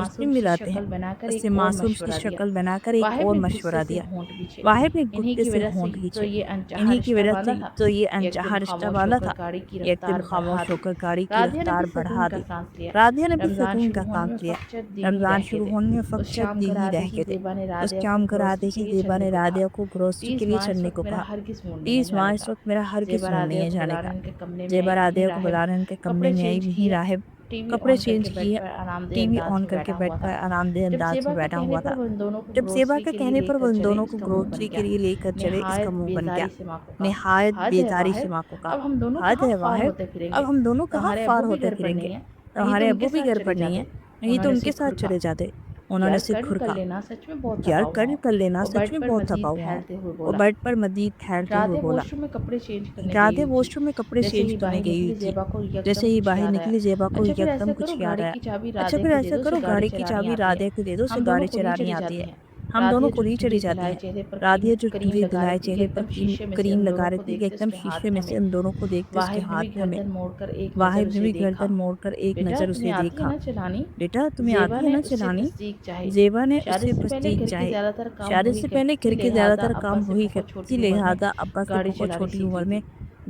दोस्ती मासूम सी मिलाते हैं। शक्ल बनाकर उससे एक और मासूम सी मशवरा दिया। शक्ल बनाकर एक वाहिब और ने गुस्से मशवरा से दिया। होंठ खींचे। वाहिब ने इन्हीं गुस्से की से वजह से होंठ ही तो खींचे। ये अनचाहा इन्हीं की रिश्ता वजह से बांधा ही था। तो ये एक दिन अनचाहा रिश्ता खामोश वाला होकर था। गाड़ी की एक दिन रफ्तार बढ़ा खामोश दी। होकर गाड़ी की राधिया ने भी रफ्तार सुकून बढ़ा का दी। सांस लिया। राधिया ने भी रमजान सुकून का शुरू होने सांस में लिया। फकत चंद दिन ही रमजान रह गए शुरू थे। होने में उस फकत शाम दिन को ही राधे रह की गए थे। जेबा ने उस राधिया को शाम को राधे ग्रोसरी के की लिए जेबा चलने ने को कहा। राधिया को ग्रोसरी के प्लीज लिए माँ, इस चलने वक्त को मेरा कहा। हरगिज मूड नहीं है प्लीज माँ, जाने इस का। वक्त मेरा हरगिज जेबा मूड नहीं राधिया है को जाने का। बुलाने उनके कमरे में जेबा आई। वहीं राधिया को राहिब बुलाने उनके कमरे कपड़े में आई। चेंज वहीं किए, राहिब टीवी कपड़े ऑन चेंज करके बेड किए। पर आरामदेह टीवी अंदाज ऑन में करके बैठा बेड हुआ पर था। आरामदेह जब अंदाज जेबा में के बैठा कहने हुआ पर था। वो इन दोनों को जब सेबा ग्रोसरी के के लिए कहने पर वो लेकर इन चले, दोनों को इसका मुंह बन ग्रोसरी के गया। लिए लेकर चले, इसका निहायत मुंह बन गया। बेजारी से माँ को कहा, निहायत हद है बेजारी से वाहिब, माँ को कहा, अब हम दोनों हद कहाँ है फार वाहिब, होते अब फिरेंगे। हम दोनों कहाँ तुम्हारे फार अब्बू भी होते घर पर फिरेंगे। नहीं है, नहीं तो तुम्हारे उनके अब्बू भी साथ घर पर चले नहीं है, जाते। नहीं तो उन्होंने उनके सिर साथ खुरका। चले जाते। उन्होंने यार सिर कर्म कर खुरका। लेना, सच में बहुत यार थका हुआ कर हूँ। कर लेना, वो सच बेड में पर बहुत थका मजीद हुआ हूँ। फैलते हुए वो बोला। बेड पर मजीद ठहरते हुए राधे बोला। वॉशरूम में कपड़े चेंज करने गई राधे हुई थी। वॉशरूम में कपड़े जैसे चेंज ही करने बाहर गई हुई निकली, थी। जेबा को जैसे यकदम ही कुछ बाहर याद आया। निकली, जेबा को अच्छा फिर एकदम ऐसा करो, कुछ याद गाड़ी आया। की चाबी अच्छा राधे फिर को दे ऐसा दो, उसे करो, गाड़ी गाड़ी की चलानी चाबी आती है। राधे को दे दो, उसे हम दोनों गाड़ी खुद ही चलानी चली आती जाती है। हैं। हम दोनों राधे जो खुद ही चली ठुमरी जाती दिलाए हैं। चेहरे पर राधिया जो क्रीम ठुमरी लगा दिलाए रही थी, चेहरे पर एकदम शीशे में से क्रीम उन लगा दोनों रही को थी कि देखते एकदम उसके शीशे हाथ में थमे। से उन दोनों को देखते उसके वाहिब ने हाथ भी थमे। गर्दन मोड़कर एक नजर वाहिब ने उसे भी देखा। गर्दन मोड़कर एक बेटा, नज़र तुम्हें उसे आती है देखा। ना चलानी? बेटा तुम्हें जेबा आती है ने ना उससे चलानी। तस्दीक चाही। जेबा ने शादी उससे से पहले तस्दीक घर के चाही। ज्यादातर काम शादी वही से पहले करती घर थी, के लिहाजा ज़्यादातर अब्बा काम से वही बहुत करती छोटी थी, उम्र में लिहाजा अब्बा से गाड़ी बहुत चलानी छोटी सीखी उम्र में थी।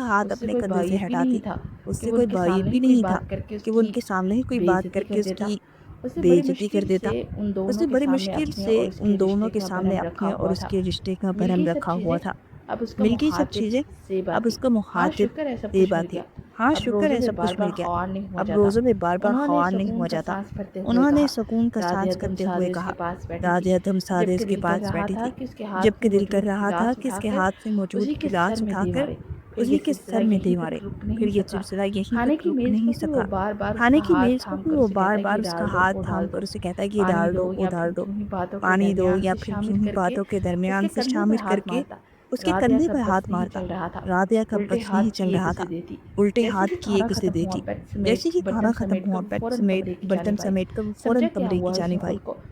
का हाथ उससे अपने कोई कंधे से बाइट भी नहीं हटाती। था कि उससे वो कोई उनके बाइट सामने ही भी कोई नहीं था बात करके कि वो उसकी उनके सामने ही कोई बात बेइज्जती करके कर देता। उसकी उसने बड़ी बेइज्जती कर मुश्किल देता। से उन दोनों उसने के बड़ी सामने मुश्किल अपने से और उन उसके दोनों रिश्ते के का सामने भरम रखा अपने और हुआ था। उसके रिश्ते का मिल भरम गई सब रखा हुआ चीज़ें, था। अब उसका मिल गई सब मुखातिब चीज़ें, ज़ेबा अब थी। उसका हाँ, मुखातिब शुक्र है सब कुछ ज़ेबा मिल थी। गया। हाँ, अब शुक्र है रोज़ों में सब कुछ मिल बार-बार गया। ख़वार नहीं हुआ अब जाता। रोज़ों में बार-बार उन्होंने ख़वार नहीं सुकून हुआ का जाता। साँस भरते हुए उन्होंने कहा, सुकून का राधिया सांस करते हुए तमसादे उसके कहा, पास बैठी थी, राधिया तमसादे जबकि उसके दिल कर पास रहा बैठी था थी। कि उसके हाथ जबकि में दिल कर मौजूद रहा था गिलास कि इसके उठाकर हाथ में मौजूद उसी के गिलास सर में दे उठाकर मारे। फिर उसी ये के सिलसिला सर में यहीं दे तक मारे। रुक फिर नहीं ये सका। सिलसिला यहीं खाने तक की रुक मेज़ नहीं पर भी वो सका। बार-बार खाने उसका की हाथ मेज़ पर थाम भी कर वो उसे कहता कि बार-बार उसका डाल दो हाथ और थाम डाल कर दो, उसे कहता है कि पानी डाल दो दो, वो या डाल फिर दो। यूँ ही बातों के पानी दो दरमियान या से फिर शामिल यूँ ही करके बातों के दरमियान उसके से कंधे पर शामिल हाथ करके मारता। उसके राधिया कंधे का पे बस हाथ नहीं मारता। चल रहा था। राधिया का उल्टे बस हाथ नहीं चल की एक रहा उसे था। देती। उल्टे जैसे हाथ ही की खाना एक उसे खत्म हुआ, देती। बेड जैसे समेत ही खाना बर्तन खत्म समेट कर हुआ, वो बेड फ़ौरन समेत कमरे की बर्तन जानिब आई। समेट कर वो फ़ौरन समझा क्या कमरे की हुआ इस जानिब आई। माहौल को?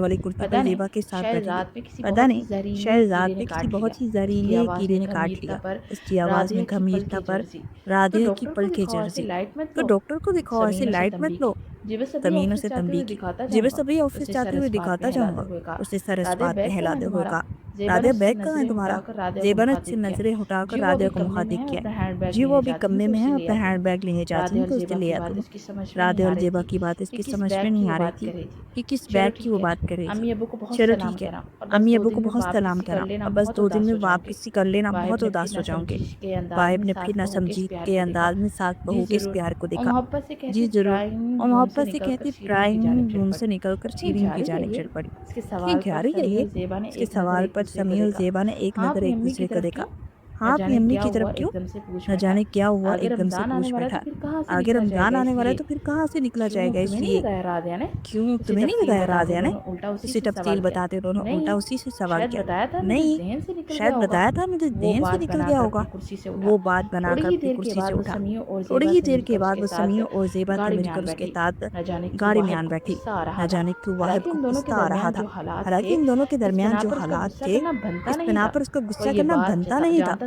सामने वाली कुर्सी पता पर नहीं, ज़ेबा के साथ शायद बैठी थी। रात में किसी पता बहुत ही नहीं, ज़हरीले शायद रात कीड़े ने में किसी काट लिया। बहुत ही उसकी ज़हरीले आवाज़ कीड़े में ने काट गंभीरता लिया। पर उसकी आवाज़ में राधिका की गंभीरता पलकें पर झरझी। तो राधिका की डॉक्टर को पलकें दिखाओ, ऐसे झरझी। लाइट मत तो लो। डॉक्टर को दिखाओ, ऐसे समीर उसे लाइट मत तंबी लो। की। जेबे सभी तमीन ऑफिस उसे जाते हुए तंबी की। दिखाता जेबे जाऊंगा। सभी ऑफिस उसे जाते सर हुए इस बात पे दिखाता हिलाते जाऊँगा। हुए कहा। उसे सर इस राधे बात पे बैग कहाँ है हिलाते हुए तुम्हारा? कहा। जेबा ने राधे से बैग कहाँ है नजरें तुम्हारा? उठाकर राधे को ज़ेबा ने मुखा उससे देख किया। नज़रें हटाकर जी वो अभी राधिका को कमरे मुँह में देख है, के अपना हैंड बैग जी वो लेने अभी जाती हूँ कमरे तो में उसे है, ले अपना आती हूँ। हैंड बैग लेने जाती राधे हूँ और तो उसे जेबा ले की आती बात हूँ। इसकी समझ में नहीं राधे आ और रही ज़ेबा थी की बात कि इसकी किस समझ में बैग नहीं की वो आ रही बात थी कर रही थी। कि किस चलो बैग की ठीक वो है, बात कर रही थी। अम्मी अब्बू को बहुत चलो सलाम ठीक है। कहना और बस अम्मी 2 अब्बू दिन को में बहुत सलाम वापसी कर करना लेना, और बस बहुत 2 दिन उदास में हो जाऊंगी। वापसी कर लेना, वाहिब बहुत ने फिर उदास न हो जाओगे। समझी के अंदाज वाइब में ने सास फिर ना बहू के इस समझी प्यार के को देखा। अंदाज में सास जी बहू के इस ज़रूर। प्यार को और देखा। मोहब्बत से जी कहती ज़रूर। ड्राइंग और रूम से मोहब्बत से निकलकर कहती सीढ़ियों की ड्राइंग जानिब चढ़ रूम से पड़ी। निकलकर कहीं सीढ़ियों जा की रही है जानिब ये? चढ़ पड़ी। इसके कहीं सवाल जा पर रही है समी ये? और ज़ेबा ने इसके एक नज़र सवाल एक पर दूसरे को समी और देखा। ज़ेबा ने एक हाँ नज़र अपनी एक अम्मी की दूसरे को तरफ देखा। क्यों? न हाँ, अपनी जाने अम्मी क्या की तरफ हुआ क्यों? एकदम से पूछ न बैठा। जाने क्या हुआ आगे एकदम से रमज़ान आने पूछ वाला है तो बैठा। फिर कहाँ से आगे निकला रमज़ान जाएगा आने वाला है इसलिए। तो फिर कहाँ से निकला क्यों, जाएगा तुम्हें नहीं इसलिए। बताया राधिया ने? क्यों उसे तुम्हें नहीं तफसील बताया बताते राज़िया ने? दोनों उल्टा उसी उसे से तफ़सील सवाल किया। बताते दोनों उल्टा नहीं, उसी से सवाल शायद किया। बताया था मेरे नहीं, ज़हन से निकल गया शायद होगा। बताया था मेरे वो ज़हन से बात निकल गया बनाकर होगा। अपनी कुर्सी से उठा। वो बात थोड़ी बनाकर ही अपनी देर के कुर्सी से बाद वो उठा। समीर और थोड़ी ज़ेबा ही से देर मिलकर के बाद उसके वो साथ समीर और ज़ेबा से गाड़ी में मिलकर आन उसके बैठी। साथ न जाने क्यों गाड़ी में वाहिब आन को बैठी। गुस्सा आ रहा न था। जाने क्यों वाहिब हालांकि को इन दोनों के गुस्सा आ रहा दरमियान था। जो हालात हालाँकि थे, इन दोनों के इस दरमियान बिना जो पर उसका हालात गुस्सा थे, करना बनता इस नहीं बिना था। पर उसका और गुस्सा ये करना बात बनता नहीं था। जानता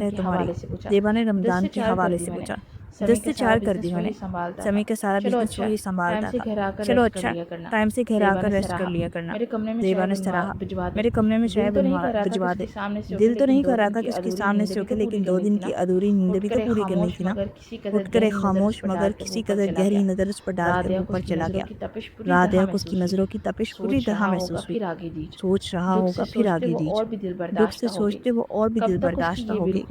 बात है तुम्हारी? देवा ने रमज़ान के हवाले से पूछा। 10 से 4 कर दी मैंने। समय का सारा बिज़नेस वही सँभालता था। चलो अच्छा, टाइम से घर आकर रेस्ट कर लिया करना। देवा ने सराहा। मेरे कमरे में चाय भिजवा दे। दिल तो नहीं कर रहा था कि उसके सामने से उठे, लेकिन 2 दिन की अधूरी नींद भी तो पूरी करनी थी ना। उठकर एक खामोश मगर किसी कदर गहरी नज़र उस पर डालकर ऊपर चला गया। राधिया को उसकी नज़रों की तपिश पूरी तरह महसूस हुई। सोच रहा होगा फिर आगे दीजिए। दुख से सोचते वो और भी दिल बर्दाश्त हो गई।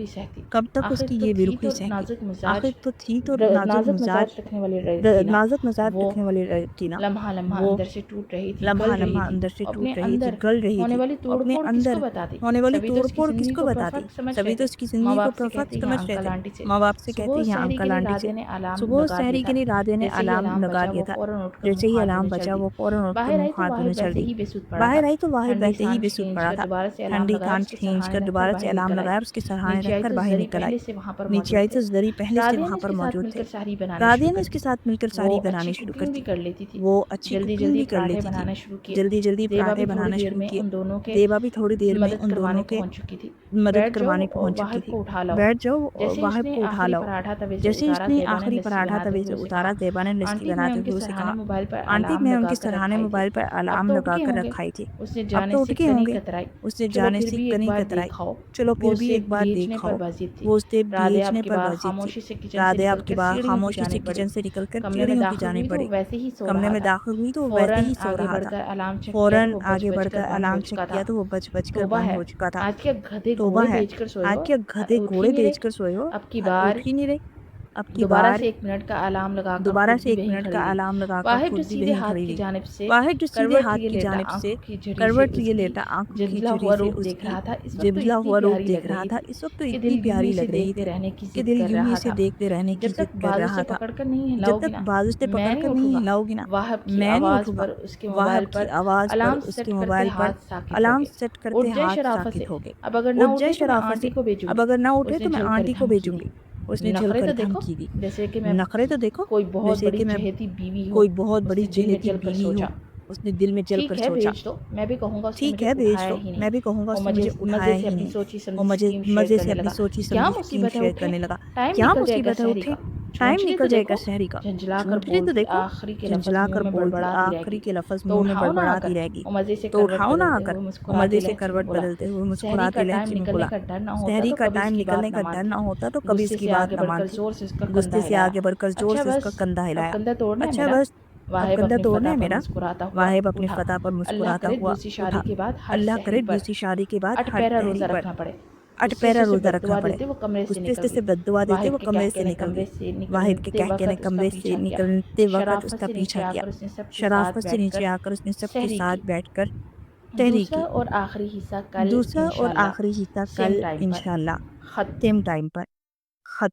कब तक उसकी ये बेरुखी सहती? आखिर तो थी तो नाजुक मिजाज नाजुक मिजाज रखने वाली थी ना। वो लम्हा लम्हा अंदर से टूट रही थी, गल रही थी। अपने अंदर होने वाली तोड़-फोड़ किसको बताती? सभी तो उसकी ज़िंदगी को परफेक्ट समझ रहे थे। माँ बाप से कहती हैं, अंकल आंटी से। सुबह सहरी के लिए राधे ने अलार्म लगा दिया था। जैसे ही अलार्म बजा वो फ़ौरन उठकर मुँह हाथ धोने चल दी। बाहर आई तो बाहर बैठे ही बेसुध पड़ा था। ठंडी सांस खींचकर दोबारा से अलार्म लगाया और उसके सरहाने रखकर बाहर निकल आई। नीचे आई तो ज़री पहले से वहाँ पर उसके साथ मौजूद थे। मिलकर शाही बनानी राधिया शुरू ने कर उसके दी। साथ मिलकर वो साड़ी अच्छी बनानी शुरू कर कुकिंग भी दी। कर लेती थी। वो अच्छी जल्दी कुकिंग जल्दी भी कर पराठे लेती थी। बनाना शुरू किए। जल्दी जल्दी ज़ेबा पराठे भी थोड़ी बनाना देर शुरू में किए। उन दोनों के ज़ेबा भी थोड़ी देर में मदद उन करवाने दोनों के पहुंच चुकी थी। मदद बैठ करवाने जाओ पहुंच चुकी वाहिब थी। को उठा लाओ। बैठ जाओ जैसे ही वाहिब उसने को उठा आखिरी लाओ। पराठा तवे से जैसे उतारा, उसने ज़ेबा ने आखिरी लस्सी पराठा बनाते तवे हुए से उसे उतारा, कहा, ज़ेबा ने लस्सी आंटी मैं बनाते उनके हुए उसे सराहने कहा, मोबाइल पर आंटी अलार्म मैं लगा उनके कर सराहने रखाई थी। मोबाइल पर अब अलार्म तो उठ लगा गए कर होंगे। रखाई थी। उसने अब जाने तो उठ से गए कनी होंगे। कतराई। उसने चलो जाने फिर से भी एक कनी बार कतराई। देखो। चलो वो फिर भी उसे एक बार भेजने पर देखो। बाजिद थी। वो उसे राधे भेजने आपके पर बाद वाजिब थी। खामोशी से किचन से राधे आपकी निकलकर बात सीढ़ियों की खामोशी से जाने पड़ी। किचन से निकलकर कमरे में सीढ़ियों की दाखिल जाने हुई तो पड़ी। वो वैसे ही सो कमरे रहा में था। दाखिल हुई तो वो वैसे फौरन ही सो आगे रहा था। बढ़कर अलार्म चेक किया तो फौरन वो बज आगे बज कर बढ़कर बंद हो अलार्म चेक चुका था। किया तो वो बज कर तौबा बंद है, हो चुका था। आज के गधे तौबा घोड़े है, बेचकर सोए आज हो। क्या गधे उठ ही घोड़े नहीं रहे। बेचकर सोए हो? अब की बार उठ ही नहीं रहे। अब की दोबारा बार से 1 मिनट का अलार्म लगाकर दोबारा खुद से भी 1 वहीं मिनट का खड़ी रही। अलार्म लगाकर वाहिब जो खुद भी सीधे वहीं हाथ खड़ी की रही। जानिब से वाहिद जो सीधे करवट हाथ लिए की लेटा जानिब से आंखों की झुर्री से करवट लिए उसकी लेटा आंखों की जंजला झुर्री हुआ से रूप देख उसकी रहा था। इस वक्त तो जिबला इतनी हुआ रूप प्यारी देख लग रहा रही था। थी इस वक्त तो कि इतनी दिल यूं ही प्यारी इसे लग रही देखते थी रहने की कि जिद दिल कर यूं ही रहा इसे था। देखते रहने की जब जिद तक कर बाजू रहा से था। पकड़कर नहीं जब हिलाओगी तक ना, बाजू से मैं नहीं पकड़कर नहीं उठूंगा। हिलाओगी ना, वाहिब की मैं नहीं आवाज उठूंगा। पर उसके वाहिब मोबाइल की पर आवाज़ पर अलार्म उसके सेट करते मोबाइल पर हाथ साकित हो अलार्म गए। सेट करते उठ जाए हाथ शराफत साकित से, हो गए। अब अगर ना उठ जाए उठे तो मैं शराफत आंटी से। को अब भेजूंगी। अगर ना उठे उसने तो मैं झलकर आंटी को धमकी दी। भेजूंगी। उसने नखरे जलकर तो देखो, धमकी दी। जैसे कि मैं नखरे तो देखो, कोई बहुत जैसे बड़ी कि मैं चहेती बीवी हो। कोई बहुत बड़ी उसने दिल में चहेती जलकर बीवी हूँ। सोचा। उसने दिल में जलकर ठीक है सोचा। भेज दो, मैं भी कहूँगा उसने ठीक मुझे है भेज उठाया दो, ही नहीं। मैं भी कहूँगा और उसने मुझे मजे उठाया से ही अपनी नहीं। सोची और समझी मज़े स्कीम शेयर मज़े से करने अपनी लगा। सोची क्या समझी स्कीम मुसीबत है, शेयर उठे। करने लगा। टाइम क्या निकल जाएगा मुसीबत है शहरी उठे। का। टाइम चोंचली निकल तो जाएगा देखो। शहरी का। झंझला कर चूंटली तो बोलती देखो। आखिरी के लफ्ज झंझला मुंह कर में बोलती बड़बड़ाती आखिरी रहेगी। के लफ्ज़ तो मुँह में उठाओ ना बड़बड़ाती आकर। रहेगी। और मजे से तो करवट उठाओ ना बदलते आकर। हुए और मज़े मुस्कुराते से लहजे में करवट बोला, बदलते हुए शहरी का मुस्कुराते टाइम लहजे में निकलने बोला, का डर ना होता शहरी तो का कभी टाइम इसकी बात निकलने ना का डर मानती। ना होता तो कभी गुस्से इसकी से बात आगे ना बढ़कर मानती। जोर से उसका कंधा गुस्से से हिलाया। आगे बढ़कर ज़ोर अच्छा से उसका बस, कंधा अब हिलाया। कंधा तोड़ना है अच्छा मेरा। बस, अब वाहिब कंधा अपनी तोड़ना फतह है पर मेरा। मुस्कुराता हुआ वाहिब अपनी उठा। फतह पर अल्लाह मुस्कुराता करे हुआ दूसरी शादी उठा। के बाद हर अल्लाह करे शहरी पर दूसरी शादी के बाद हर अटपहरा शहरी रोजा पर रखना पड़े। गुस्से अटपहरा से उसे रोज़ा रखना बद्दुआ पड़े। देते वो कमरे से निकल गुस्से गई। से बद्दुआ देते वाहिब वो के कमरे कहके से ने निकल कमरे गई। से वाहिद के निकलते कहके ने वक्त उसका कमरे से पीछा किया। निकलते वक़्त शराफत उसका से पीछा नीचे किया। आकर उसने सबके साथ शराफ़त से नीचे बैठकर आकर उसने सबके सहरी साथ की। बैठकर तहरी दूसरा की। और आखिरी हिस्सा कल दूसरा और इंशाल्लाह आखिरी हिस्सा सेम कल टाइम पर। इंशाल्लाह खत। सेम टाइम पर। खत।